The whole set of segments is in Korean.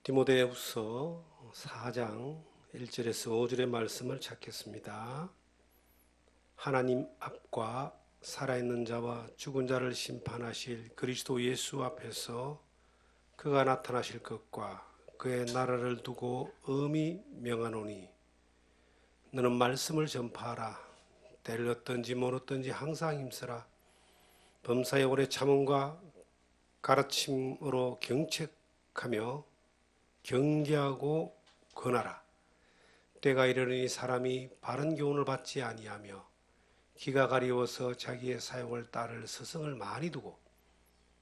디모데후서 4장 1절에서 5절의 말씀을 찾겠습니다. 하나님 앞과 살아있는 자와 죽은 자를 심판하실 그리스도 예수 앞에서 그가 나타나실 것과 그의 나라를 두고 엄히 명하노니 너는 말씀을 전파하라. 때를 얻든지 못 얻든지 항상 힘쓰라. 범사에 오래 참음과 가르침으로 경책하며 경계하고 권하라. 때가 이르니 사람이 바른 교훈을 받지 아니하며 기가 가리워서 자기의 사욕을 따를 스승을 많이 두고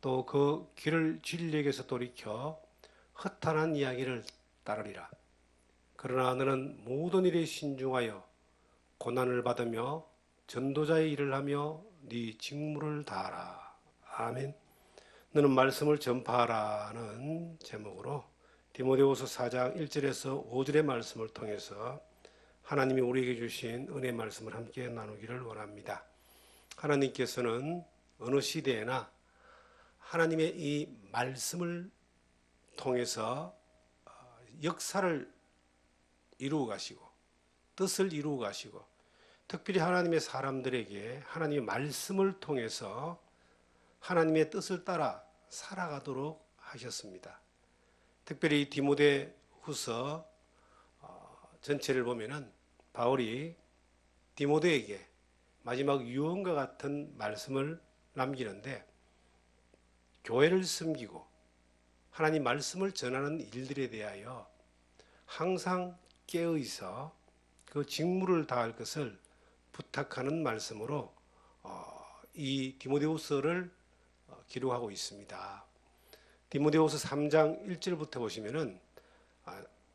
또 그 귀를 진리에게서 돌이켜 허탄한 이야기를 따르리라. 그러나 너는 모든 일에 신중하여 고난을 받으며 전도자의 일을 하며 네 직무를 다하라. 아멘. 너는 말씀을 전파하라는 제목으로 디모데후서 4장 1절에서 5절의 말씀을 통해서 하나님이 우리에게 주신 은혜의 말씀을 함께 나누기를 원합니다. 하나님께서는 어느 시대에나 하나님의 이 말씀을 통해서 역사를 이루어 가시고 뜻을 이루어 가시고 특별히 하나님의 사람들에게 하나님의 말씀을 통해서 하나님의 뜻을 따라 살아가도록 하셨습니다. 특별히 디모데후서 전체를 보면은 바울이 디모데에게 마지막 유언과 같은 말씀을 남기는데 교회를 섬기고 하나님 말씀을 전하는 일들에 대하여 항상 깨어있어 그 직무를 다할 것을 부탁하는 말씀으로 이 디모데후서를 기록하고 있습니다. 디모데후서 3장 1절부터 보시면은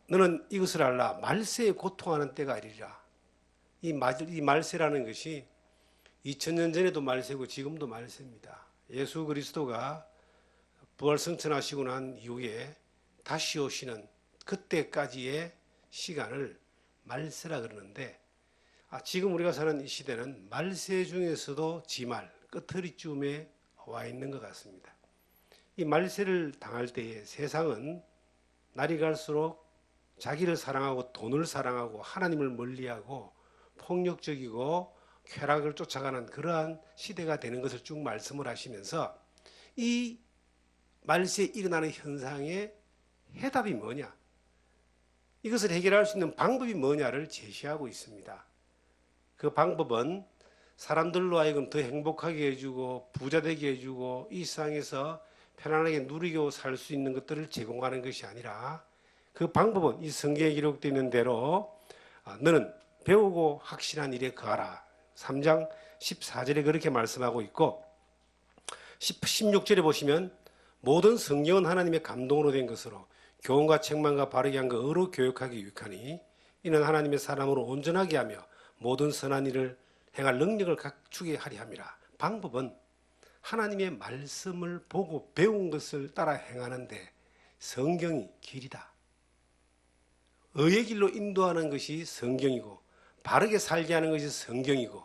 너는 이것을 알라. 말세에 고통하는 때가 이르리라. 이 말세라는 것이 2000년 전에도 말세고 지금도 말세입니다. 예수 그리스도가 부활승천하시고 난 이후에 다시 오시는 그때까지의 시간을 말세라 그러는데 지금 우리가 사는 이 시대는 말세 중에서도 지말, 끝허리쯤에 와 있는 것 같습니다. 이 말세를 당할 때에 세상은 날이 갈수록 자기를 사랑하고 돈을 사랑하고 하나님을 멀리하고 폭력적이고 쾌락을 쫓아가는 그러한 시대가 되는 것을 쭉 말씀을 하시면서 이 말세에 일어나는 현상의 해답이 뭐냐, 이것을 해결할 수 있는 방법이 뭐냐를 제시하고 있습니다. 그 방법은 사람들로 하여금 더 행복하게 해주고 부자 되게 해주고 이 세상에서 편안하게 누리고 살 수 있는 것들을 제공하는 것이 아니라 그 방법은 이 성경에 기록되어 있는 대로 너는 배우고 확신한 일에 거하라. 3장 14절에 그렇게 말씀하고 있고 16절에 보시면 모든 성경은 하나님의 감동으로 된 것으로 교훈과 책망과 바르게 한 것 의로 교육하기 유익하니 이는 하나님의 사람으로 온전하게 하며 모든 선한 일을 행할 능력을 갖추게 하리 함이라. 방법은 하나님의 말씀을 보고 배운 것을 따라 행하는데 성경이 길이다. 의의 길로 인도하는 것이 성경이고 바르게 살게 하는 것이 성경이고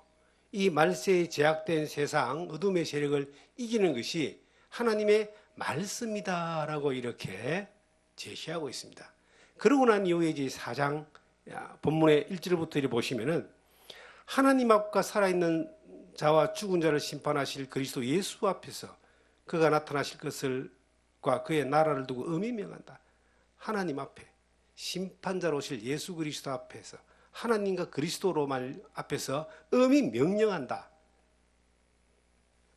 이 말세에 제약된 세상 어둠의 세력을 이기는 것이 하나님의 말씀이다라고 이렇게 제시하고 있습니다. 그러고 난 이후에 이제 4장 본문의 1절부터 보시면은 하나님 앞과 살아있는 자와 죽은 자를 심판하실 그리스도 예수 앞에서 그가 나타나실 것을과 그의 나라를 두고 엄히 명한다. 하나님 앞에 심판자로 오실 예수 그리스도 앞에서 하나님과 그리스도로 말 앞에서 엄히 명령한다.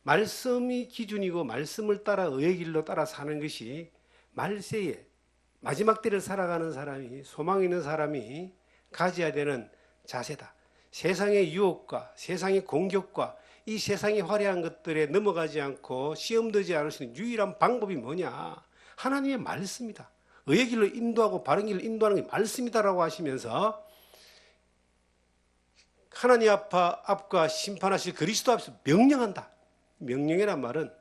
말씀이 기준이고 말씀을 따라 의의 길로 따라 사는 것이 말세에 마지막 때를 살아가는 사람이 소망 있는 사람이 가져야 되는 자세다. 세상의 유혹과 세상의 공격과 이 세상의 화려한 것들에 넘어가지 않고 시험되지 않을 수 있는 유일한 방법이 뭐냐? 하나님의 말씀이다. 의의 길로 인도하고 바른 길로 인도하는 게 말씀이다라고 하시면서 하나님 앞과 심판하실 그리스도 앞에서 명령한다. 명령이란 말은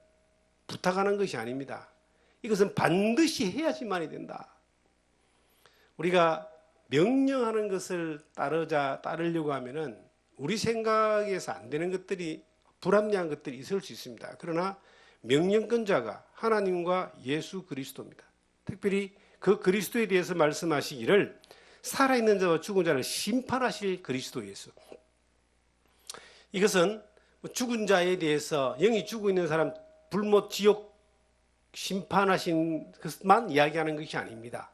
부탁하는 것이 아닙니다. 이것은 반드시 해야지만이 된다. 우리가 명령하는 것을 따르려고 하면은 우리 생각에서 안 되는 것들이 불합리한 것들이 있을 수 있습니다. 그러나 명령권자가 하나님과 예수 그리스도입니다. 특별히 그 그리스도에 대해서 말씀하시기를 살아있는 자와 죽은 자를 심판하실 그리스도 예수. 이것은 죽은 자에 대해서 영이 죽어 있는 사람 불못 지옥 심판하신 것만 이야기하는 것이 아닙니다.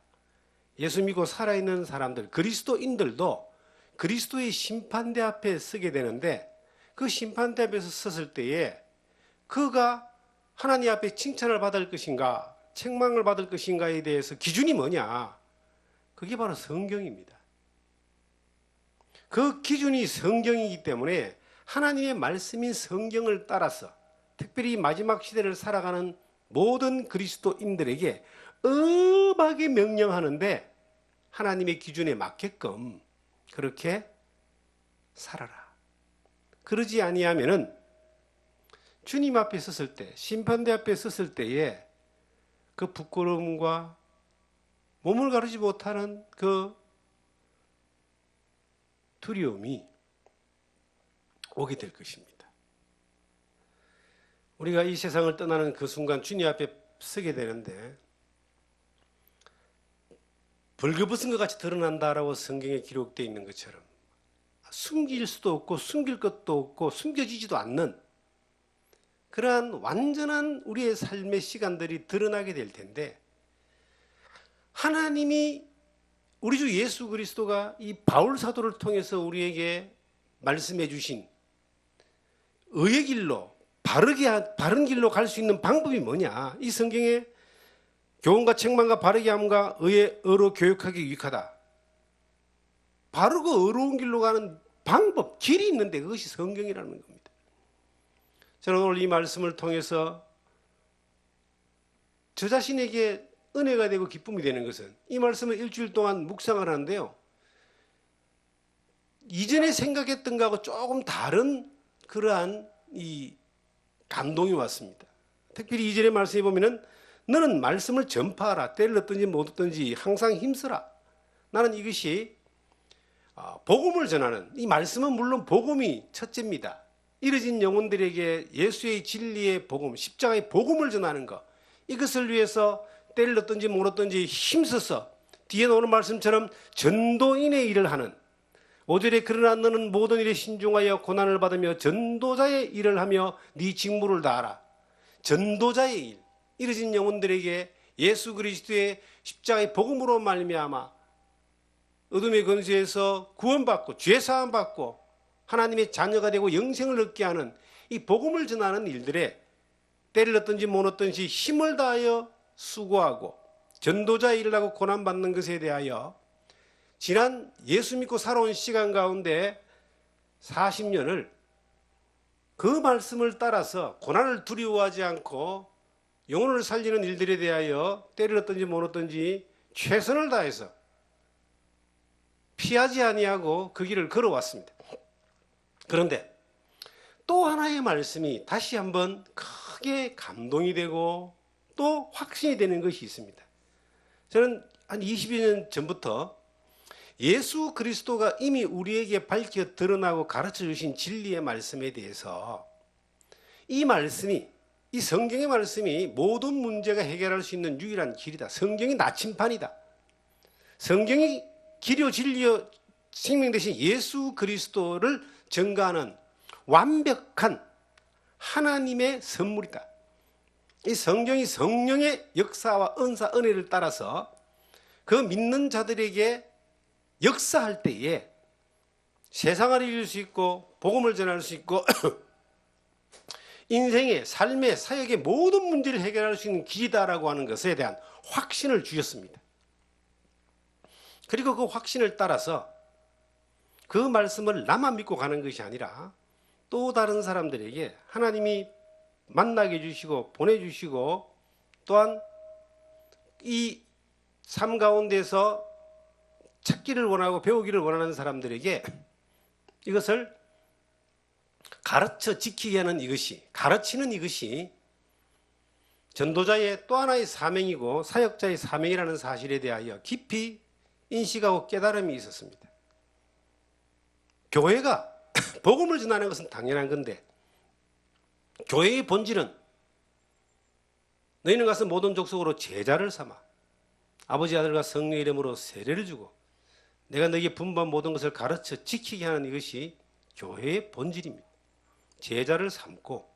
예수 믿고 살아있는 사람들, 그리스도인들도 그리스도의 심판대 앞에 서게 되는데 그 심판대 앞에서 섰을 때에 그가 하나님 앞에 칭찬을 받을 것인가 책망을 받을 것인가에 대해서 기준이 뭐냐? 그게 바로 성경입니다. 그 기준이 성경이기 때문에 하나님의 말씀인 성경을 따라서 특별히 마지막 시대를 살아가는 모든 그리스도인들에게 엄하게 명령하는데 하나님의 기준에 맞게끔 그렇게 살아라. 그러지 아니하면은 주님 앞에 섰을 때, 심판대 앞에 섰을 때에 그 부끄러움과 몸을 가르지 못하는 그 두려움이 오게 될 것입니다. 우리가 이 세상을 떠나는 그 순간 주님 앞에 서게 되는데 벌거벗은 것 같이 드러난다라고 성경에 기록되어 있는 것처럼 숨길 수도 없고 숨길 것도 없고 숨겨지지도 않는 그러한 완전한 우리의 삶의 시간들이 드러나게 될 텐데 하나님이 우리 주 예수 그리스도가 이 바울 사도를 통해서 우리에게 말씀해 주신 의의 길로 바른 길로 갈 수 있는 방법이 뭐냐? 이 성경에 교훈과 책망과 바르게 함과 의로 교육하기 유익하다. 바르고 의로운 길로 가는 방법, 길이 있는데 그것이 성경이라는 겁니다. 저는 오늘 이 말씀을 통해서 저 자신에게 은혜가 되고 기쁨이 되는 것은 이 말씀을 일주일 동안 묵상을 하는데요. 이전에 생각했던 것하고 조금 다른 그러한 이 감동이 왔습니다. 특별히 이전의 말씀에 보면은 너는 말씀을 전파하라. 때를 얻든지 못 얻든지 항상 힘쓰라. 나는 이것이 복음을 전하는 이 말씀은 물론 복음이 첫째입니다. 잃어진 영혼들에게 예수의 진리의 복음, 십자가의 복음을 전하는 것 이것을 위해서 때를 얻든지 못 얻든지 힘써서 뒤에 나오는 말씀처럼 전도인의 일을 하는 5절에 그러나 너는 모든 일에 신중하여 고난을 받으며 전도자의 일을 하며 네 직무를 다하라. 전도자의 일, 잃어진 영혼들에게 예수 그리스도의 십자가의 복음으로 말미암아 어둠의 권세에서 구원받고 죄사함 받고 하나님의 자녀가 되고 영생을 얻게 하는 이 복음을 전하는 일들에 때를 얻든지 못 얻든지 힘을 다하여 수고하고 전도자의 일을 하고 고난받는 것에 대하여 지난 예수 믿고 살아온 시간 가운데 40년을 그 말씀을 따라서 고난을 두려워하지 않고 영혼을 살리는 일들에 대하여 때를 얻든지 못 얻든지 최선을 다해서 피하지 아니하고 그 길을 걸어왔습니다. 그런데 또 하나의 말씀이 다시 한번 크게 감동이 되고 또 확신이 되는 것이 있습니다. 저는 한 20여 년 전부터 예수 그리스도가 이미 우리에게 밝혀 드러나고 가르쳐 주신 진리의 말씀에 대해서 이 말씀이 이 성경의 말씀이 모든 문제가 해결할 수 있는 유일한 길이다. 성경이 나침판이다. 성경이 길이요 진리요 생명 대신 예수 그리스도를 증거하는 완벽한 하나님의 선물이다. 이 성경이 성령의 역사와 은사, 은혜를 따라서 그 믿는 자들에게 역사할 때에 세상을 이길 수 있고 복음을 전할 수 있고 인생의 삶의 사역의 모든 문제를 해결할 수 있는 길이다라고 하는 것에 대한 확신을 주셨습니다. 그리고 그 확신을 따라서 그 말씀을 나만 믿고 가는 것이 아니라 또 다른 사람들에게 하나님이 만나게 해주시고 보내주시고 또한 이 삶 가운데서 찾기를 원하고 배우기를 원하는 사람들에게 이것을 가르쳐 지키게 하는 이것이, 가르치는 이것이 전도자의 또 하나의 사명이고 사역자의 사명이라는 사실에 대하여 깊이 인식하고 깨달음이 있었습니다. 교회가 복음을 전하는 것은 당연한 건데 교회의 본질은 너희는 가서 모든 족속으로 제자를 삼아 아버지 아들과 성령의 이름으로 세례를 주고 내가 너에게 분부한 모든 것을 가르쳐 지키게 하는 이것이 교회의 본질입니다. 제자를 삼고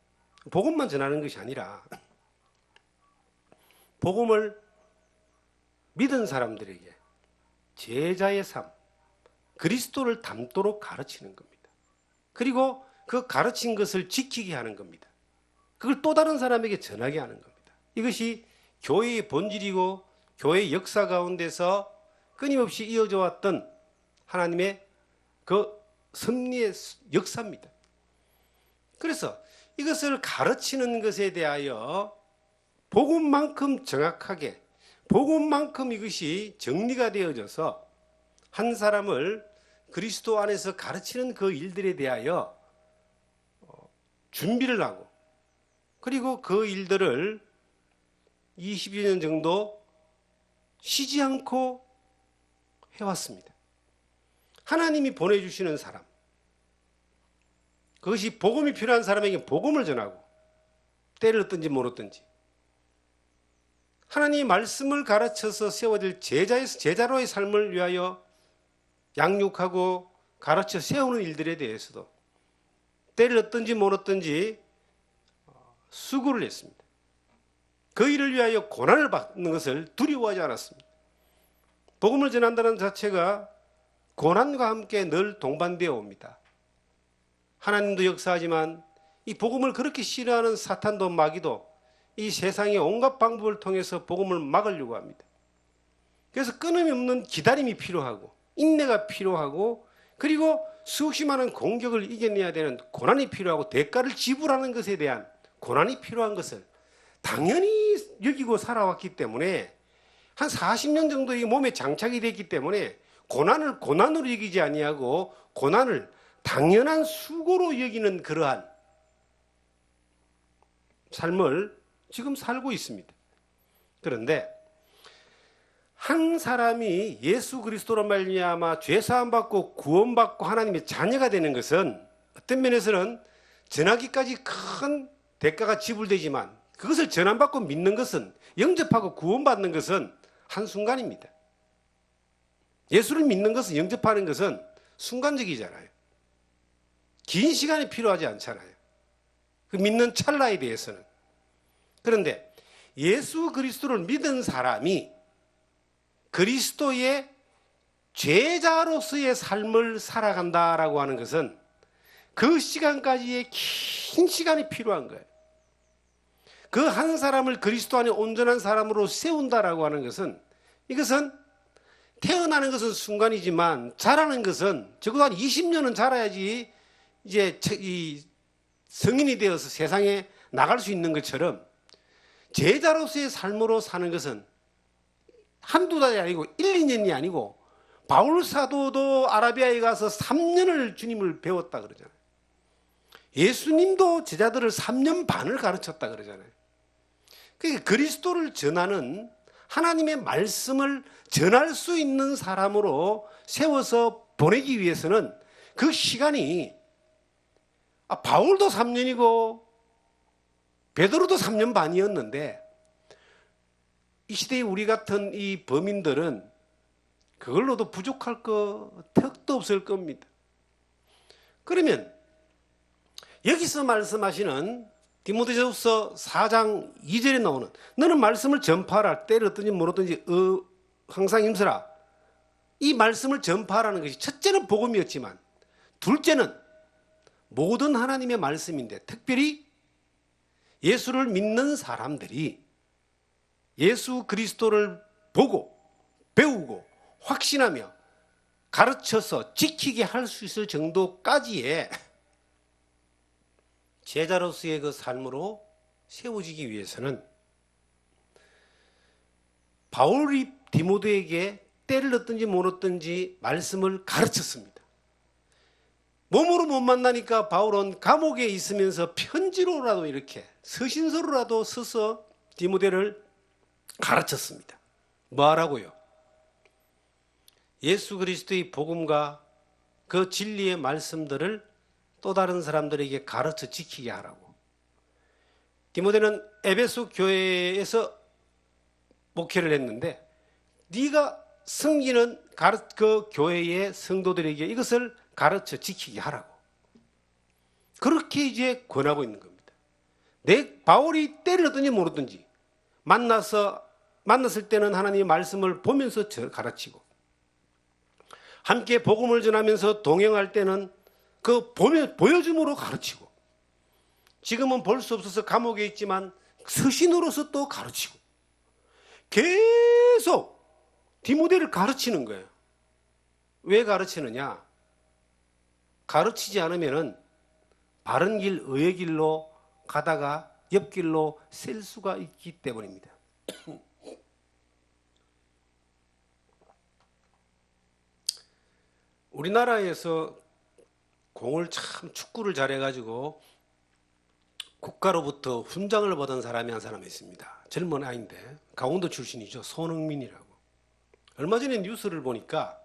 복음만 전하는 것이 아니라 복음을 믿은 사람들에게 제자의 삶, 그리스도를 닮도록 가르치는 겁니다. 그리고 그 가르친 것을 지키게 하는 겁니다. 그걸 또 다른 사람에게 전하게 하는 겁니다. 이것이 교회의 본질이고 교회의 역사 가운데서 끊임없이 이어져 왔던 하나님의 그 섭리의 역사입니다. 그래서 이것을 가르치는 것에 대하여 복음만큼 정확하게, 복음만큼 이것이 정리가 되어져서 한 사람을 그리스도 안에서 가르치는 그 일들에 대하여 준비를 하고, 그리고 그 일들을 20여 년 정도 쉬지 않고 해왔습니다. 하나님이 보내주시는 사람, 그것이 복음이 필요한 사람에게 복음을 전하고 때를 얻든지 못 얻든지 하나님의 말씀을 가르쳐서 세워질 제자로의 삶을 위하여 양육하고 가르쳐 세우는 일들에 대해서도 때를 얻든지 못 얻든지 수고를 했습니다. 그 일을 위하여 고난을 받는 것을 두려워하지 않았습니다. 복음을 전한다는 자체가 고난과 함께 늘 동반되어 옵니다. 하나님도 역사하지만 이 복음을 그렇게 싫어하는 사탄도 마귀도 이 세상의 온갖 방법을 통해서 복음을 막으려고 합니다. 그래서 끊임이 없는 기다림이 필요하고 인내가 필요하고 그리고 수없이 많은 공격을 이겨내야 되는 고난이 필요하고 대가를 지불하는 것에 대한 고난이 필요한 것을 당연히 여기고 살아왔기 때문에 한 40년 정도 이 몸에 장착이 됐기 때문에 고난을 고난으로 여기지 아니하고 고난을 당연한 수고로 여기는 그러한 삶을 지금 살고 있습니다. 그런데 한 사람이 예수 그리스도로 말미암아 죄 사함 받고 구원받고 하나님의 자녀가 되는 것은 어떤 면에서는 전하기까지 큰 대가가 지불되지만 그것을 전함받고 믿는 것은 영접하고 구원받는 것은 한순간입니다. 예수를 믿는 것은 영접하는 것은 순간적이잖아요. 긴 시간이 필요하지 않잖아요. 그 믿는 찰나에 대해서는. 그런데 예수 그리스도를 믿은 사람이 그리스도의 제자로서의 삶을 살아간다라고 하는 것은 그 시간까지의 긴 시간이 필요한 거예요. 그 한 사람을 그리스도 안에 온전한 사람으로 세운다라고 하는 것은 이것은 태어나는 것은 순간이지만 자라는 것은 적어도 한 20년은 자라야지 이제 이 성인이 되어서 세상에 나갈 수 있는 것처럼 제자로서의 삶으로 사는 것은 한두 달이 아니고 1, 2년이 아니고 바울 사도도 아라비아에 가서 3년을 주님을 배웠다 그러잖아요. 예수님도 제자들을 3년 반을 가르쳤다 그러잖아요. 그러니까 그리스도를 전하는 하나님의 말씀을 전할 수 있는 사람으로 세워서 보내기 위해서는 그 시간이 바울도 3년이고 베드로도 3년 반이었는데 이 시대에 우리 같은 이 범인들은 그걸로도 부족할 거 턱도 없을 겁니다. 그러면 여기서 말씀하시는 디모데전서 4장 2절에 나오는 너는 말씀을 전파하라 때를 얻든지 못 얻든지 항상 힘쓰라. 이 말씀을 전파하라는 것이 첫째는 복음이었지만 둘째는 모든 하나님의 말씀인데 특별히 예수를 믿는 사람들이 예수 그리스도를 보고 배우고 확신하며 가르쳐서 지키게 할 수 있을 정도까지의 제자로서의 그 삶으로 세워지기 위해서는 바울이 디모데에게 때를 얻든지 못 얻든지 말씀을 가르쳤습니다. 몸으로 못 만나니까 바울은 감옥에 있으면서 편지로라도 이렇게 서신서로라도 써서 디모데를 가르쳤습니다. 뭐 하라고요? 예수 그리스도의 복음과 그 진리의 말씀들을 또 다른 사람들에게 가르쳐 지키게 하라고. 디모데는 에베소 교회에서 목회를 했는데 네가 섬기는 그 교회의 성도들에게 이것을 가르쳐 지키게 하라고. 그렇게 이제 권하고 있는 겁니다. 바울이 때리든지 모르든지 만났을 때는 하나님의 말씀을 보면서 가르치고, 함께 복음을 전하면서 동행할 때는 그 보여줌으로 가르치고, 지금은 볼 수 없어서 감옥에 있지만 서신으로서 또 가르치고, 계속 디모데를 가르치는 거예요. 왜 가르치느냐? 가르치지 않으면은 바른 길, 의의 길로 가다가 옆길로 셀 수가 있기 때문입니다. 우리나라에서 공을 참 축구를 잘해가지고 국가로부터 훈장을 받은 사람이 한 사람이 있습니다. 젊은 아이인데 강원도 출신이죠. 손흥민이라고. 얼마 전에 뉴스를 보니까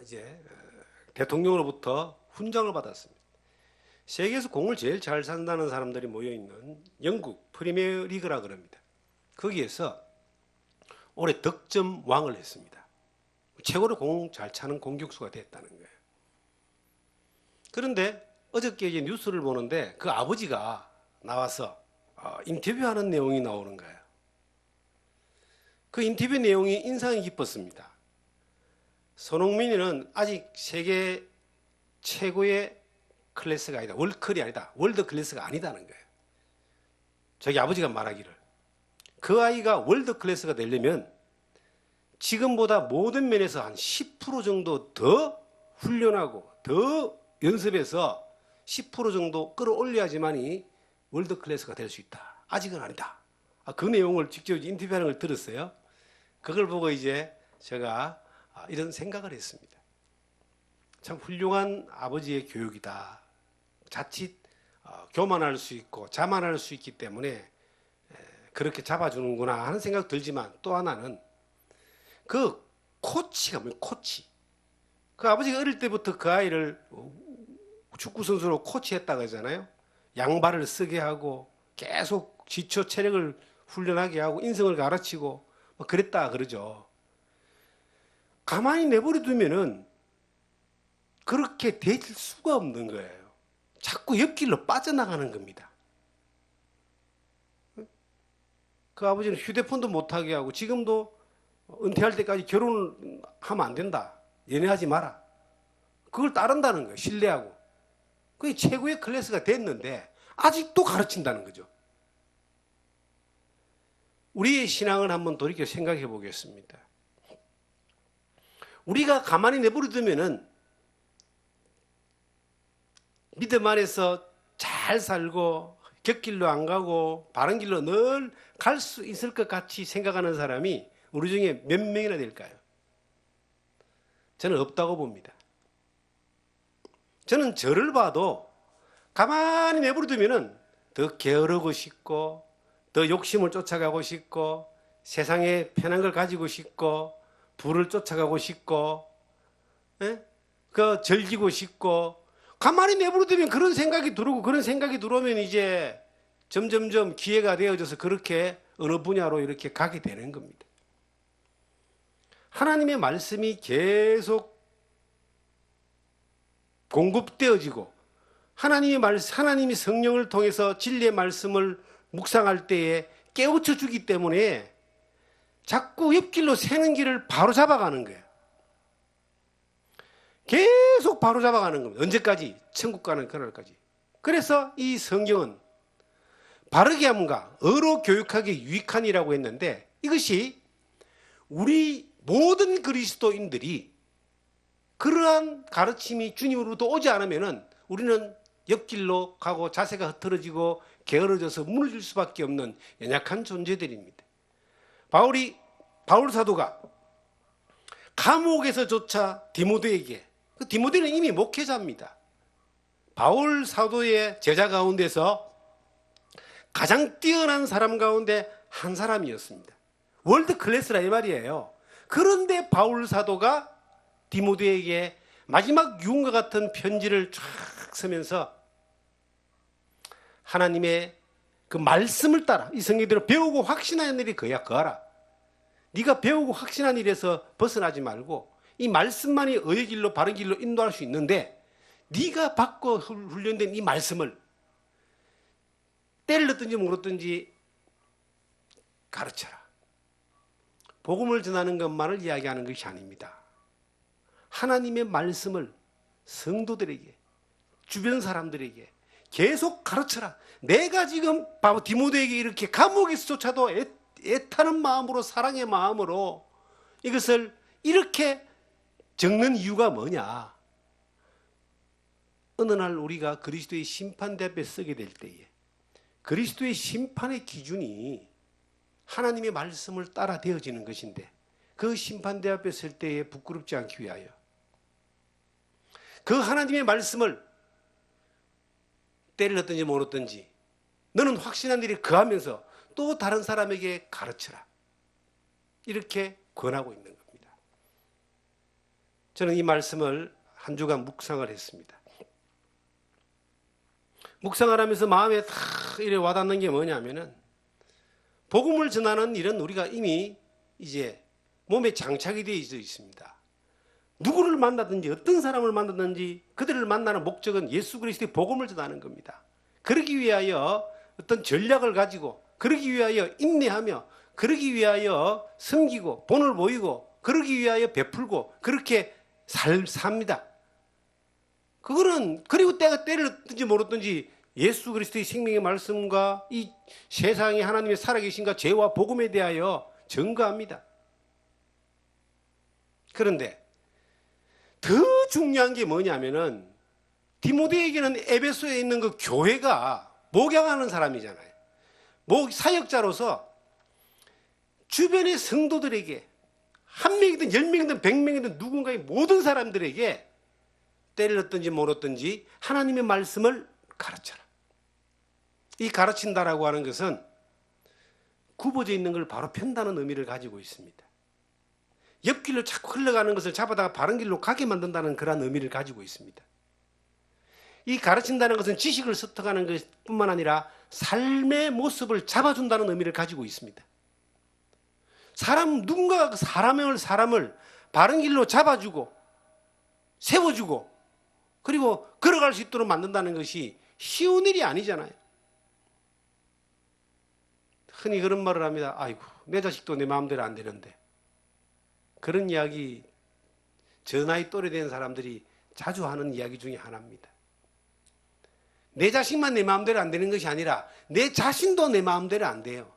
이제 대통령으로부터 훈장을 받았습니다. 세계에서 공을 제일 잘 산다는 사람들이 모여있는 영국 프리미어 리그라 그럽니다. 거기에서 올해 득점 왕을 했습니다. 최고로 공 잘 차는 공격수가 됐다는 거예요. 그런데 어저께 이제 뉴스를 보는데 그 아버지가 나와서 인터뷰하는 내용이 나오는 거예요. 그 인터뷰 내용이 인상이 깊었습니다. 손흥민은 아직 세계 최고의 클래스가 아니다. 월클이 아니다. 월드 클래스가 아니다는 거예요. 자기 아버지가 말하기를. 그 아이가 월드 클래스가 되려면 지금보다 모든 면에서 한 10% 정도 더 훈련하고 더 연습해서 10% 정도 끌어올려야지만이 월드 클래스가 될 수 있다. 아직은 아니다. 그 내용을 직접 인터뷰하는 걸 들었어요. 그걸 보고 이제 제가 이런 생각을 했습니다. 참 훌륭한 아버지의 교육이다. 자칫 교만할 수 있고 자만할 수 있기 때문에 그렇게 잡아주는구나 하는 생각 들지만, 또 하나는 그 코치가 뭐예요? 코치. 그 아버지가 어릴 때부터 그 아이를 축구 선수로 코치했다고 하잖아요. 양발을 쓰게 하고 계속 지초 체력을 훈련하게 하고 인성을 가르치고 뭐 그랬다 그러죠. 가만히 내버려 두면은 그렇게 될 수가 없는 거예요. 자꾸 옆길로 빠져나가는 겁니다. 그 아버지는 휴대폰도 못하게 하고, 지금도 은퇴할 때까지 결혼을 하면 안 된다. 연애하지 마라. 그걸 따른다는 거예요. 신뢰하고. 그게 최고의 클래스가 됐는데 아직도 가르친다는 거죠. 우리의 신앙을 한번 돌이켜 생각해 보겠습니다. 우리가 가만히 내버려 두면은 믿음 안에서 잘 살고 곁길로 안 가고 바른 길로 늘 갈 수 있을 것 같이 생각하는 사람이 우리 중에 몇 명이나 될까요? 저는 없다고 봅니다. 저는 저를 봐도 가만히 내버려 두면은 더 게으르고 싶고, 더 욕심을 쫓아가고 싶고, 세상에 편한 걸 가지고 싶고, 부를 쫓아가고 싶고, 즐기고 싶고, 가만히 내버려 두면 그런 생각이 들어오고, 그런 생각이 들어오면 이제 점점점 기회가 되어져서 그렇게 어느 분야로 이렇게 가게 되는 겁니다. 하나님의 말씀이 계속 공급되어지고, 하나님이 성령을 통해서 진리의 말씀을 묵상할 때에 깨우쳐 주기 때문에 자꾸 옆길로 새는 길을 바로 잡아가는 거예요. 계속 바로 잡아가는 겁니다. 언제까지? 천국 가는 그날까지. 그래서 이 성경은 바르게 함과 의로 교육하기 유익하니라고 했는데, 이것이 우리 모든 그리스도인들이 그러한 가르침이 주님으로부터 오지 않으면은 우리는 옆길로 가고 자세가 흐트러지고 게으러져서 무너질 수밖에 없는 연약한 존재들입니다. 바울 사도가 감옥에서조차 디모데에게, 디모데는 이미 목회자입니다. 바울 사도의 제자 가운데서 가장 뛰어난 사람 가운데 한 사람이었습니다. 월드 클래스라 이 말이에요. 그런데 바울 사도가 디모데에게 마지막 유언과 같은 편지를 쫙 쓰면서 하나님의 그 말씀을 따라 이 성경대로 배우고 확신하는 일이 그야 거하라. 네가 배우고 확신한 일에서 벗어나지 말고 이 말씀만이 의의 길로 바른 길로 인도할 수 있는데 네가 받고 훈련된 이 말씀을 때를 넣든지 물었든지 가르쳐라. 복음을 전하는 것만을 이야기하는 것이 아닙니다. 하나님의 말씀을 성도들에게, 주변 사람들에게 계속 가르쳐라. 내가 지금 디모데에게 이렇게 감옥에서조차도 애타는 마음으로, 사랑의 마음으로 이것을 이렇게 적는 이유가 뭐냐? 어느 날 우리가 그리스도의 심판대 앞에 서게 될 때에 그리스도의 심판의 기준이 하나님의 말씀을 따라 되어지는 것인데, 그 심판대 앞에 설 때에 부끄럽지 않기 위하여 그 하나님의 말씀을 때를 넣든지 모르든지 너는 확신한 일에 거하면서 또 다른 사람에게 가르쳐라. 이렇게 권하고 있는 겁니다. 저는 이 말씀을 한 주간 묵상을 했습니다. 묵상을 하면서 마음에 다 이래 와닿는 게 뭐냐면은, 복음을 전하는 일은 우리가 이미 이제 몸에 장착이 되어 있습니다. 누구를 만나든지 어떤 사람을 만나든지 그들을 만나는 목적은 예수 그리스도의 복음을 전하는 겁니다. 그러기 위하여 어떤 전략을 가지고, 그러기 위하여 인내하며, 그러기 위하여 섬기고 본을 보이고, 그러기 위하여 베풀고 그렇게 삽니다. 그거는 그리고 때를 얻든지 모르든지 예수 그리스도의 생명의 말씀과 이 세상에 하나님의 살아계신과 죄와 복음에 대하여 증거합니다. 그런데 더 중요한 게 뭐냐면은, 디모데에게는 에베소에 있는 그 교회가 목양하는 사람이잖아요. 사역자로서 주변의 성도들에게, 한 명이든 10명이든 100명이든 누군가의 모든 사람들에게 때를 얻든지 모르든지 하나님의 말씀을 가르쳐라. 이 가르친다라고 하는 것은 굽어져 있는 걸 바로 편다는 의미를 가지고 있습니다. 옆길로 자꾸 흘러가는 것을 잡아다가 바른 길로 가게 만든다는 그런 의미를 가지고 있습니다. 이 가르친다는 것은 지식을 습득하는 것뿐만 아니라 삶의 모습을 잡아준다는 의미를 가지고 있습니다. 누군가가 사람을 바른 길로 잡아주고 세워주고 그리고 걸어갈 수 있도록 만든다는 것이 쉬운 일이 아니잖아요. 흔히 그런 말을 합니다. 아이고, 내 자식도 내 마음대로 안 되는데. 그런 이야기 저 나이 또래 된 사람들이 자주 하는 이야기 중에 하나입니다. 내 자식만 내 마음대로 안 되는 것이 아니라 내 자신도 내 마음대로 안 돼요.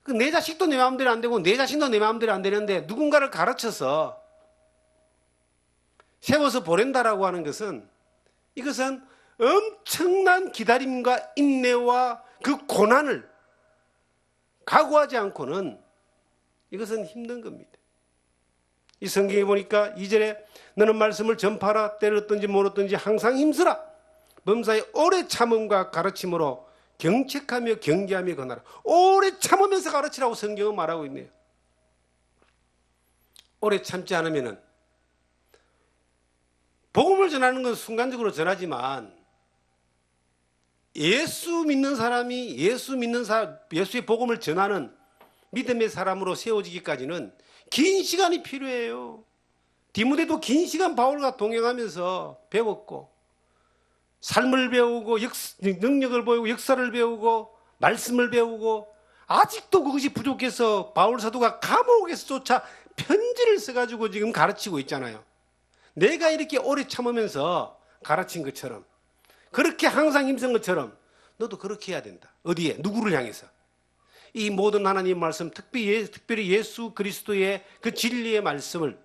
내 자식도 내 마음대로 안 되고 내 자신도 내 마음대로 안 되는데 누군가를 가르쳐서 세워서 보낸다라고 하는 것은, 이것은 엄청난 기다림과 인내와 그 고난을 각오하지 않고는 이것은 힘든 겁니다. 이 성경에 보니까 2절에 너는 말씀을 전파하라. 때를 얻든지 모르든지 항상 힘쓰라. 범사에 오래 참음과 가르침으로 경책하며 경계하며 권하라. 오래 참으면서 가르치라고 성경은 말하고 있네요. 오래 참지 않으면은, 복음을 전하는 건 순간적으로 전하지만 예수 믿는 사람이 예수의 복음을 전하는 믿음의 사람으로 세워지기까지는 긴 시간이 필요해요. 디모데도 긴 시간 바울과 동행하면서 배웠고, 삶을 배우고 능력을 보이고 역사를 배우고 말씀을 배우고, 아직도 그것이 부족해서 바울 사도가 감옥에서조차 편지를 써가지고 지금 가르치고 있잖아요. 내가 이렇게 오래 참으면서 가르친 것처럼, 그렇게 항상 힘쓴 것처럼 너도 그렇게 해야 된다. 어디에? 누구를 향해서? 이 모든 하나님의 말씀, 특별히 예수 그리스도의 그 진리의 말씀을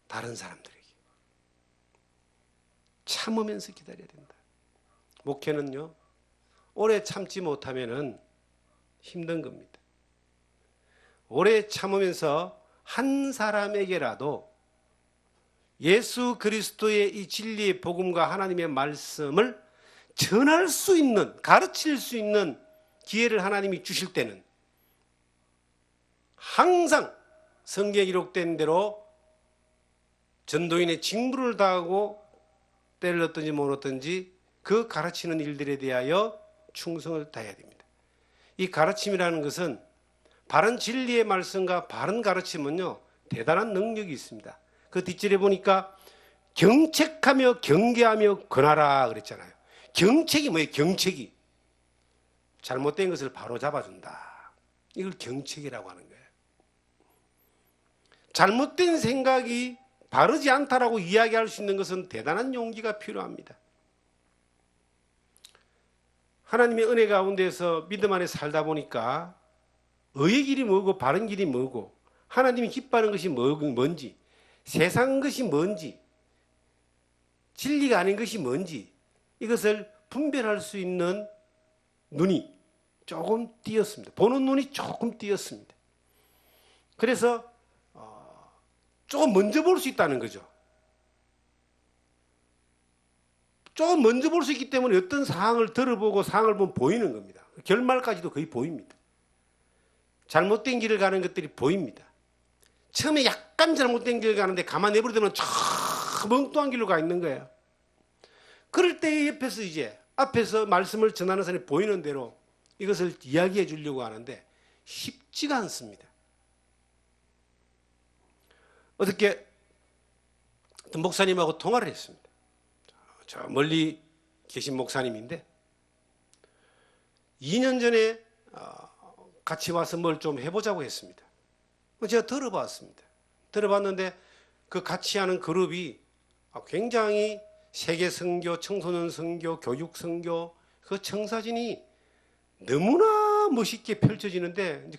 다른 사람들에게 참으면서 기다려야 된다. 목회는요, 오래 참지 못하면은 힘든 겁니다. 오래 참으면서 한 사람에게라도 예수 그리스도의 이 진리의 복음과 하나님의 말씀을 전할 수 있는, 가르칠 수 있는 기회를 하나님이 주실 때는 항상 성경에 기록된 대로 전도인의 직무를 다하고 때를 얻든지 모르든지 그 가르치는 일들에 대하여 충성을 다해야 됩니다. 이 가르침이라는 것은 바른 진리의 말씀과 바른 가르침은요, 대단한 능력이 있습니다. 그 뒷줄에 보니까 경책하며 경계하며 권하라 그랬잖아요. 경책이 뭐예요? 경책이 잘못된 것을 바로 잡아준다. 이걸 경책이라고 하는 거예요. 잘못된 생각이 바르지 않다라고 이야기할 수 있는 것은 대단한 용기가 필요합니다. 하나님의 은혜 가운데서 믿음 안에 살다 보니까 의의 길이 뭐고 바른 길이 뭐고 하나님이 기뻐하는 것이 뭔지, 세상 것이 뭔지, 진리가 아닌 것이 뭔지 이것을 분별할 수 있는 눈이 조금 띄었습니다. 보는 눈이 조금 띄었습니다. 그래서 조금 먼저 볼 수 있다는 거죠. 조금 먼저 볼 수 있기 때문에 어떤 상황을 들어보고 상황을 보면 보이는 겁니다. 결말까지도 거의 보입니다. 잘못된 길을 가는 것들이 보입니다. 처음에 약간 잘못된 길을 가는데 가만 내버려두면 저 멍뚱한 길로 가 있는 거예요. 그럴 때 옆에서 이제 앞에서 말씀을 전하는 사람이 보이는 대로 이것을 이야기해 주려고 하는데 쉽지가 않습니다. 어떻게 어떤 목사님하고 통화를 했습니다. 저 멀리 계신 목사님인데 2년 전에 같이 와서 뭘 좀 해보자고 했습니다. 제가 들어봤습니다. 들어봤는데 그 같이 하는 그룹이 굉장히 세계 선교, 청소년 선교, 교육 선교 그 청사진이 너무나 멋있게 펼쳐지는데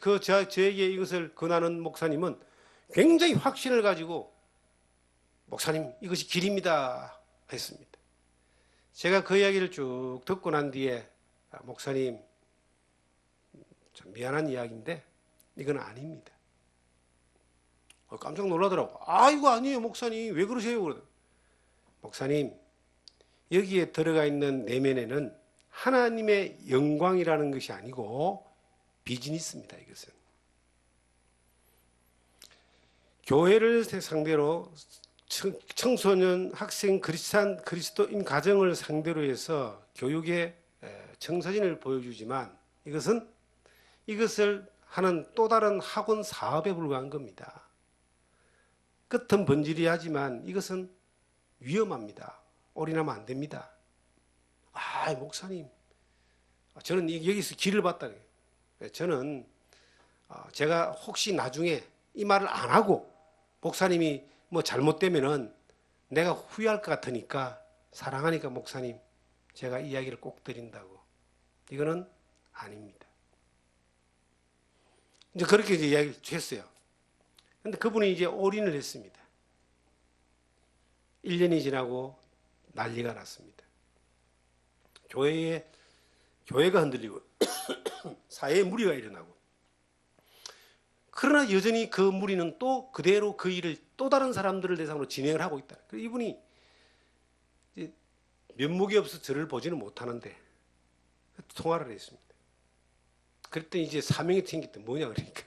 저에게 이것을 권하는 목사님은 굉장히 확신을 가지고 목사님 이것이 길입니다 했습니다. 제가 그 이야기를 쭉 듣고 난 뒤에 목사님 참 미안한 이야기인데 이건 아닙니다. 깜짝 놀라더라고. 이거 아니에요 목사님 왜 그러세요? 그러더라고요. 목사님 여기에 들어가 있는 내면에는 하나님의 영광이라는 것이 아니고 비즈니스입니다. 이것은 교회를 상대로 청소년, 학생, 그리스도인 가정을 상대로 해서 교육의 청사진을 보여주지만 이것을 하는 또 다른 학원 사업에 불과한 겁니다. 끝은 번지르하지만 이것은 위험합니다. 올인하면 안 됩니다. 목사님, 저는 여기서 길을 봤다. 저는 제가 혹시 나중에 이 말을 안 하고 목사님이 뭐 잘못되면은 내가 후회할 것 같으니까 사랑하니까 목사님 제가 이야기를 꼭 드린다고. 이거는 아닙니다. 이제 그렇게 이제 이야기를 했어요. 근데 그분이 이제 올인을 했습니다. 1년이 지나고 난리가 났습니다. 교회가 흔들리고 사회에 무리가 일어나고 그러나 여전히 그 무리는 또 그대로 그 일을 또 다른 사람들을 대상으로 진행을 하고 있다. 이분이 면목이 없어 저를 보지는 못하는데 통화를 했습니다. 그랬더니 이제 사명이 생겼대. 뭐냐 그러니까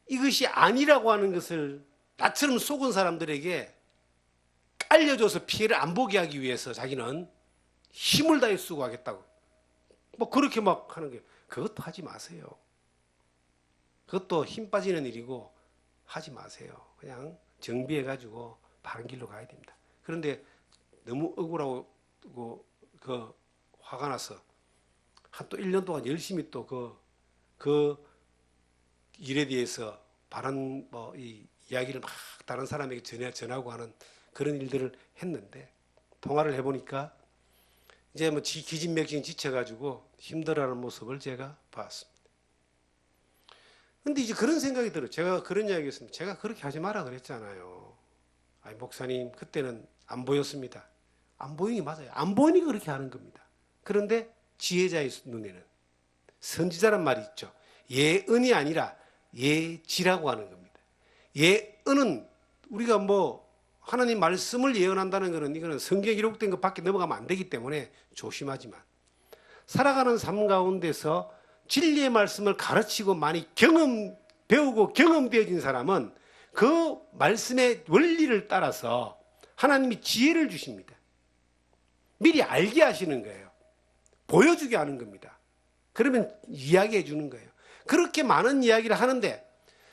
이것이 아니라고 하는 것을 나처럼 속은 사람들에게 알려줘서 피해를 안 보게 하기 위해서 자기는 힘을 다해 쓰고 하겠다고. 뭐 그렇게 막 하는 게 그것도 하지 마세요. 그것도 힘 빠지는 일이고 하지 마세요. 그냥 정비해가지고 바른 길로 가야 됩니다. 그런데 너무 억울하고 그 화가 나서 한 또 1년 동안 열심히 또 그 일에 대해서 바른 이 이야기를 막 다른 사람에게 전하고 하는 그런 일들을 했는데 통화를 해보니까 이제 뭐 기진맥진 지쳐가지고 힘들어하는 모습을 제가 봤습니다. 근데 이제 그런 생각이 들어요. 제가 그런 이야기 했습니다. 제가 그렇게 하지 마라 그랬잖아요. 목사님 그때는 안 보였습니다. 안 보이는 게 맞아요. 안 보이니까 그렇게 하는 겁니다. 그런데 지혜자의 눈에는 선지자란 말이 있죠. 예은이 아니라 예지라고 하는 겁니다. 예은은 우리가 뭐 하나님 말씀을 예언한다는 것은 이거는 성경에 기록된 것밖에 넘어가면 안 되기 때문에 조심하지만 살아가는 삶 가운데서 진리의 말씀을 가르치고 많이 배우고 경험되어진 사람은 그 말씀의 원리를 따라서 하나님이 지혜를 주십니다. 미리 알게 하시는 거예요. 보여주게 하는 겁니다. 그러면 이야기해 주는 거예요. 그렇게 많은 이야기를 하는데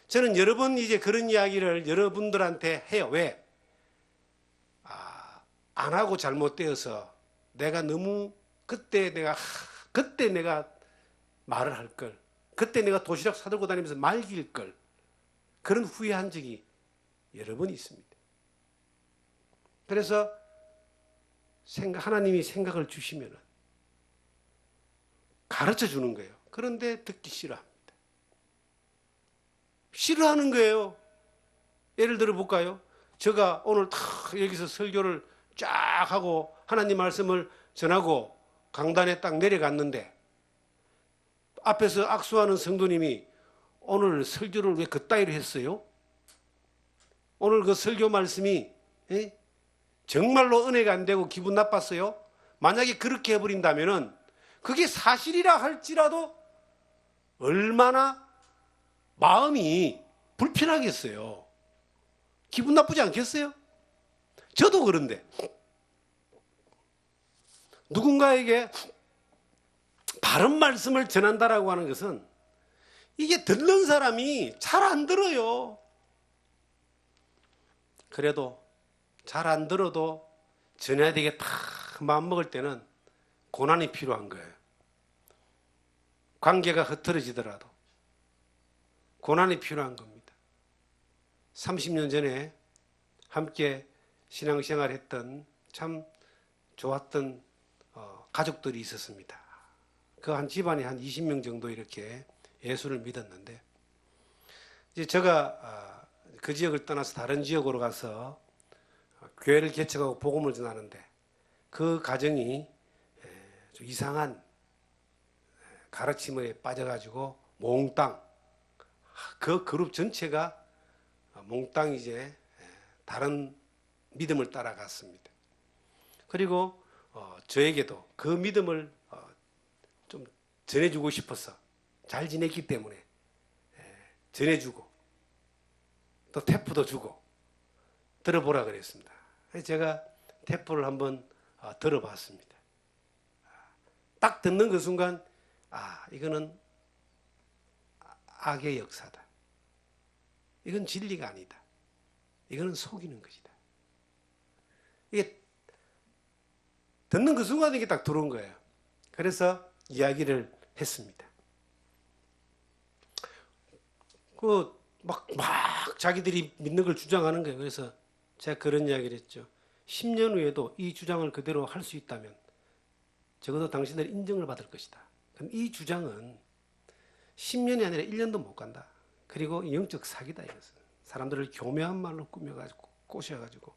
저는 여러 번 이제 그런 이야기를 여러분들한테 해요. 왜? 안 하고 잘못되어서 내가 너무 그때 내가 말을 할 걸, 그때 내가 도시락 사들고 다니면서 말길 걸, 그런 후회한 적이 여러 번 있습니다. 그래서 하나님이 생각을 주시면 가르쳐 주는 거예요. 그런데 듣기 싫어합니다. 싫어하는 거예요. 예를 들어 볼까요? 제가 오늘 다 여기서 설교를 쫙 하고 하나님 말씀을 전하고 강단에 딱 내려갔는데 앞에서 악수하는 성도님이 오늘 설교를 왜 그따위로 했어요? 오늘 그 설교 말씀이 정말로 은혜가 안 되고 기분 나빴어요? 만약에 그렇게 해버린다면 그게 사실이라 할지라도 얼마나 마음이 불편하겠어요. 기분 나쁘지 않겠어요? 저도 그런데 누군가에게 바른 말씀을 전한다라고 하는 것은 이게 듣는 사람이 잘 안 들어요. 그래도 잘 안 들어도 전해야 되겠다 마음먹을 때는 고난이 필요한 거예요. 관계가 흐트러지더라도 고난이 필요한 겁니다. 30년 전에 함께 신앙생활 했던 참 좋았던 가족들이 있었습니다. 그 한 집안에 한 20명 정도 이렇게 예수를 믿었는데 이제 제가 그 지역을 떠나서 다른 지역으로 가서 교회를 개척하고 복음을 전하는데 그 가정이 좀 이상한 가르침에 빠져가지고 몽땅 그 그룹 전체가 몽땅 이제 다른 믿음을 따라갔습니다. 그리고 저에게도 그 믿음을 좀 전해주고 싶어서 잘 지냈기 때문에 전해주고 또 테프도 주고 들어보라 그랬습니다. 제가 테프를 한번 들어봤습니다. 딱 듣는 그 순간 이거는 악의 역사다. 이건 진리가 아니다. 이거는 속이는 것이다. 이게 듣는 그 순간에 이게 딱 들어온 거예요. 그래서 이야기를 했습니다. 막 자기들이 믿는 걸 주장하는 거예요. 그래서 제가 그런 이야기를 했죠. 10년 후에도 이 주장을 그대로 할 수 있다면 적어도 당신들 인정을 받을 것이다. 그럼 이 주장은 10년이 아니라 1년도 못 간다. 그리고 영적 사기다 이것은. 사람들을 교묘한 말로 꾸며가지고 꼬셔가지고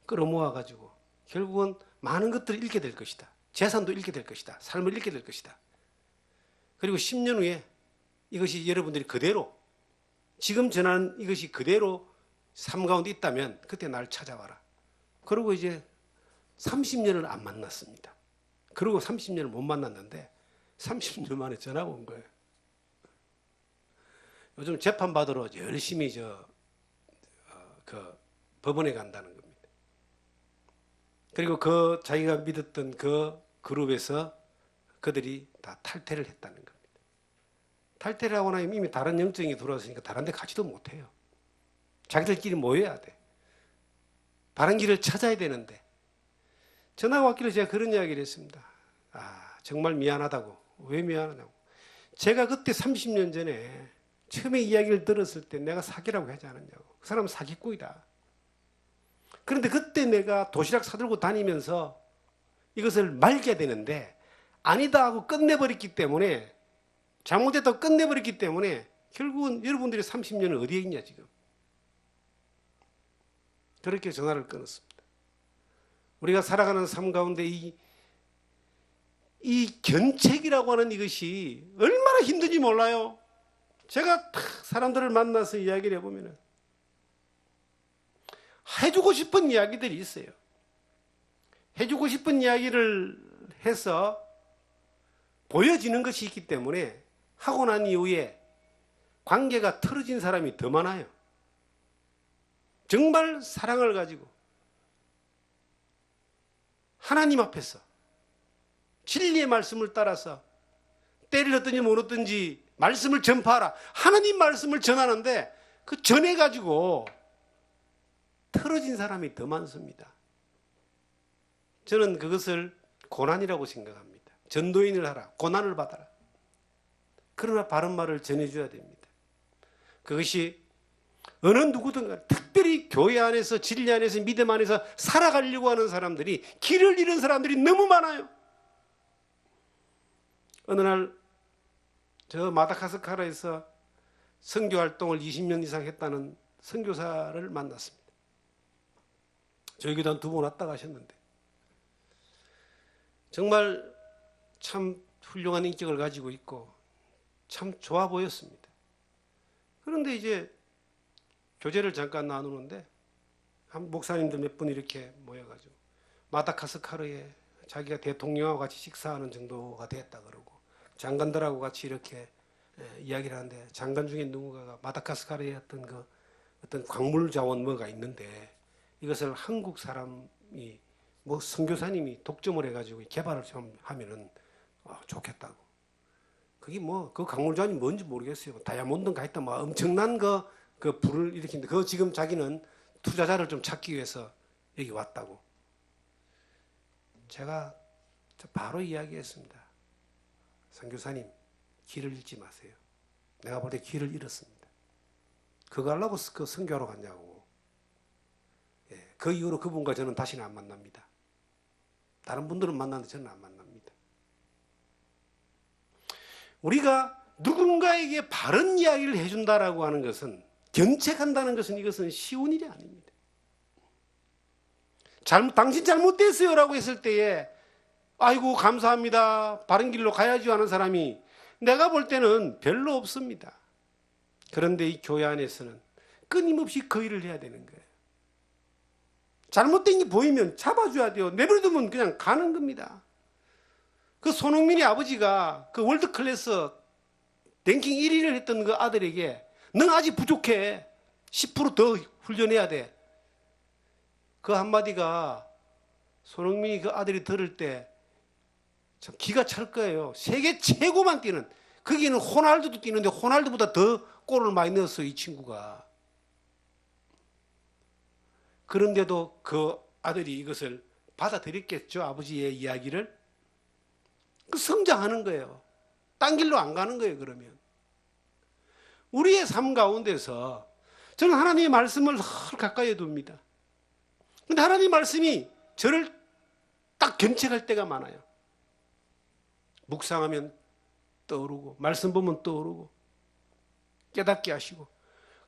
끌어모아가지고 결국은 많은 것들을 잃게 될 것이다. 재산도 잃게 될 것이다. 삶을 잃게 될 것이다. 그리고 10년 후에 이것이 여러분들이 그대로 지금 전하는 이것이 그대로 삶 가운데 있다면 그때 날 찾아와라. 그리고 이제 30년을 안 만났습니다. 그리고 30년을 못 만났는데 30년 만에 전화가 온 거예요. 요즘 재판받으러 열심히 그 법원에 간다는 겁니다. 그리고 그 자기가 믿었던 그 그룹에서 그들이 다 탈퇴를 했다는 겁니다. 탈퇴를 하고 나면 이미 다른 영적이 들어왔으니까 다른 데 가지도 못해요. 자기들끼리 모여야 돼. 바른 길을 찾아야 되는데 전화가 왔길래 제가 그런 이야기를 했습니다. 정말 미안하다고. 왜 미안하냐고. 제가 그때 30년 전에 처음에 이야기를 들었을 때 내가 사기라고 하지 않았냐고. 그 사람은 사기꾼이다. 그런데 그때 내가 도시락 사들고 다니면서 이것을 말게 되는데 아니다 하고 끝내버렸기 때문에 잘못했다고 끝내버렸기 때문에 결국은 여러분들이 30년을 어디에 있냐 지금. 그렇게 전화를 끊었습니다. 우리가 살아가는 삶 가운데 이 견책이라고 하는 이것이 얼마나 힘든지 몰라요. 제가 사람들을 만나서 이야기를 해보면 해주고 싶은 이야기들이 있어요. 해주고 싶은 이야기를 해서 보여지는 것이 있기 때문에 하고 난 이후에 관계가 틀어진 사람이 더 많아요. 정말 사랑을 가지고 하나님 앞에서 진리의 말씀을 따라서 때를 얻든지 못 얻든지 말씀을 전파하라. 하나님 말씀을 전하는데 그 전해가지고 틀어진 사람이 더 많습니다. 저는 그것을 고난이라고 생각합니다. 전도인을 하라. 고난을 받아라. 그러나 바른 말을 전해줘야 됩니다. 그것이 어느 누구든 특별히 교회 안에서 진리 안에서 믿음 안에서 살아가려고 하는 사람들이 길을 잃은 사람들이 너무 많아요. 어느 날 저 마다가스카르에서 선교 활동을 20년 이상 했다는 선교사를 만났습니다. 저희 교단 2번 왔다 가셨는데 정말 참 훌륭한 인격을 가지고 있고 참 좋아 보였습니다. 그런데 이제 교제를 잠깐 나누는데 한 목사님들 몇 분 이렇게 모여가지고 마다가스카르에 자기가 대통령하고 같이 식사하는 정도가 됐다 그러고 장관들하고 같이 이렇게 이야기를 하는데 장관 중에 누군가가 마다가스카르에 어떤 광물 자원 뭐가 있는데 이것을 한국 사람이 뭐 선교사님이 독점을 해가지고 개발을 좀 하면은 좋겠다고. 그게 뭐 그 광물 자원이 뭔지 모르겠어요. 다이아몬드인가 했다 뭐 엄청난 그 불을 일으키는데 그거 지금 자기는 투자자를 좀 찾기 위해서 여기 왔다고. 제가 바로 이야기했습니다. 선교사님, 길을 잃지 마세요. 내가 볼 때 길을 잃었습니다. 그거 하려고 그 선교하러 갔냐고. 예, 그 이후로 그분과 저는 다시는 안 만납니다. 다른 분들은 만나는데 저는 안 만납니다. 우리가 누군가에게 바른 이야기를 해준다라고 하는 것은 견책한다는 것은 이것은 쉬운 일이 아닙니다. 당신 잘못됐어요 라고 했을 때에 아이고 감사합니다. 바른 길로 가야지 하는 사람이 내가 볼 때는 별로 없습니다. 그런데 이 교회 안에서는 끊임없이 그 일을 해야 되는 거예요. 잘못된 게 보이면 잡아줘야 돼요. 내버려두면 그냥 가는 겁니다. 그 손흥민이 아버지가 그 월드클래스 랭킹 1위를 했던 그 아들에게 넌 아직 부족해. 10% 더 훈련해야 돼. 그 한마디가 손흥민이 그 아들이 들을 때 참 기가 찰 거예요. 세계 최고만 뛰는, 거기는 호날두도 뛰는데 호날두보다 더 골을 많이 넣었어요, 이 친구가. 그런데도 그 아들이 이것을 받아들였겠죠, 아버지의 이야기를. 그 성장하는 거예요. 딴 길로 안 가는 거예요, 그러면. 우리의 삶 가운데서 저는 하나님의 말씀을 늘 가까이에 둡니다. 근데 하나님의 말씀이 저를 딱 견책할 때가 많아요. 묵상하면 떠오르고 말씀 보면 떠오르고 깨닫게 하시고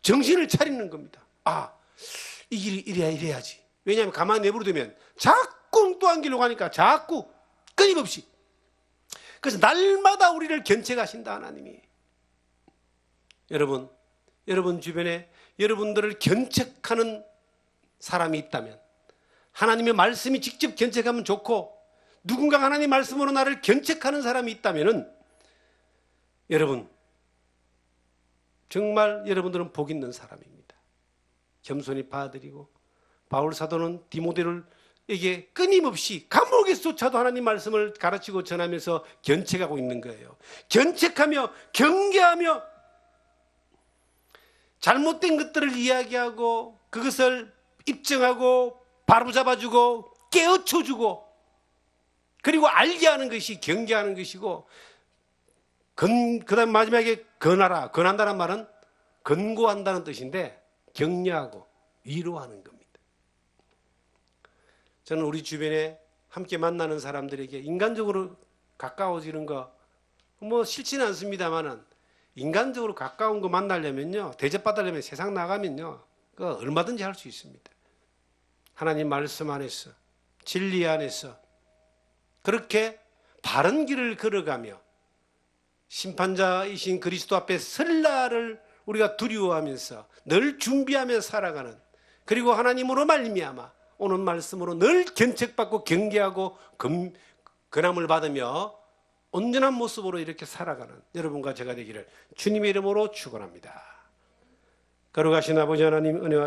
정신을 차리는 겁니다. 아, 이 길이 이래야지. 왜냐하면 가만히 내버려두면 자꾸 엉뚱한 길로 가니까 자꾸 끊임없이. 그래서 날마다 우리를 견책하신다, 하나님이. 여러분 주변에 여러분들을 견책하는 사람이 있다면, 하나님의 말씀이 직접 견책하면 좋고 누군가 하나님의 말씀으로 나를 견책하는 사람이 있다면 여러분 정말 여러분들은 복 있는 사람입니다. 겸손히 받아들이고 바울 사도는 디모데에게 끊임없이 감옥에서조차도 하나님 말씀을 가르치고 전하면서 견책하고 있는 거예요. 견책하며 경계하며 잘못된 것들을 이야기하고 그것을 입증하고 바로잡아주고 깨우쳐주고 그리고 알게 하는 것이 경계하는 것이고, 그 다음 마지막에 권하라. 권한다는 말은 권고한다는 뜻인데 격려하고 위로하는 겁니다. 저는 우리 주변에 함께 만나는 사람들에게 인간적으로 가까워지는 거 뭐 싫지는 않습니다만은 인간적으로 가까운 거 만나려면요, 대접받으려면 세상 나가면요, 그 얼마든지 할 수 있습니다. 하나님 말씀 안에서, 진리 안에서 그렇게 바른 길을 걸어가며 심판자이신 그리스도 앞에 설 날을 우리가 두려워하면서 늘 준비하며 살아가는, 그리고 하나님으로 말미암아 오는 말씀으로 늘 견책받고 경계하고 권함을 받으며 온전한 모습으로 이렇게 살아가는 여러분과 제가 되기를 주님의 이름으로 축원합니다. 거룩하신 아버지 하나님, 은혜와